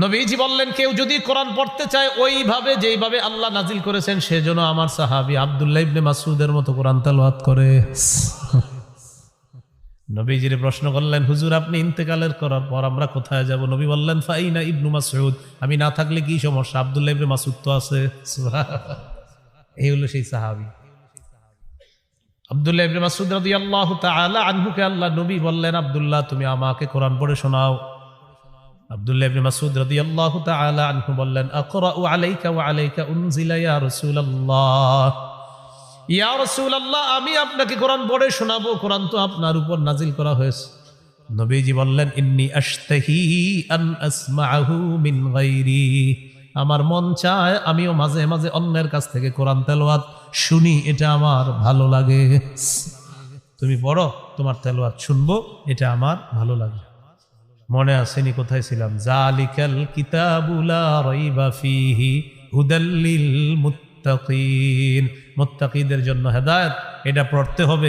নবীজি বললেন, কেউ যদি কোরআন পড়তে চায় ওইভাবে যেইভাবে আল্লাহ নাজিল করেছেন, সেজন্য আমার সাহাবী আব্দুল্লাহ ইবনে মাসউদের মতো কোরআন তেলাওয়াত করে। নবীজির প্রশ্ন করলেন, হুজুর আপনি ইন্তেকালের করার পর আমরা কোথায় যাব? নবী বললেন, ফাইনা ইবনু মাসউদ, আমি না থাকলে কি সমস্যা, আব্দুল্লাহ ইবনে মাসউদ তো আছে। এই হলো সেই সাহাবী আব্দুল্লাহ ইবনে মাসউদ রাদিয়াল্লাহু তাআলা আনহুকে আল্লাহ নবী বললেন, আব্দুল্লাহ তুমি আমাকে কোরআন পড়ে শোনাও। আব্দুল্লাহ ইবনে মাসউদ রাদিয়াল্লাহু তাআলা আনহু বললেন, আকরাউ আলাইকা ওয়া আলাইকা উনজিলা ইয়া রাসূলুল্লাহ, ইয়া রাসূলুল্লাহ আমি আপনাকে কোরআন পড়ে শোনাবো, কোরআন তো আপনার উপর নাজিল করা হয়েছে। নবীজি বললেন, ইন্নী আশতাহি আন আসমাআহু মিন গায়রি, আমার মন চায় আমিও মাঝে মাঝে অন্যের কাছ থেকে কোরআন তেলাওয়াত শুনি, এটা আমার ভালো লাগে। তুমি পড়ো, তোমার তেলাওয়াত শুনবো, এটা আমার ভালো লাগে। মনে আসেনি কোথায় ছিলাম? জালিকাল কিতাবু লা রাইবা ফীহি হুদাল লিল মুত্তাকিন, মুত্তাকিদের জন্য হেদায়েত, এটা পড়তে হবে।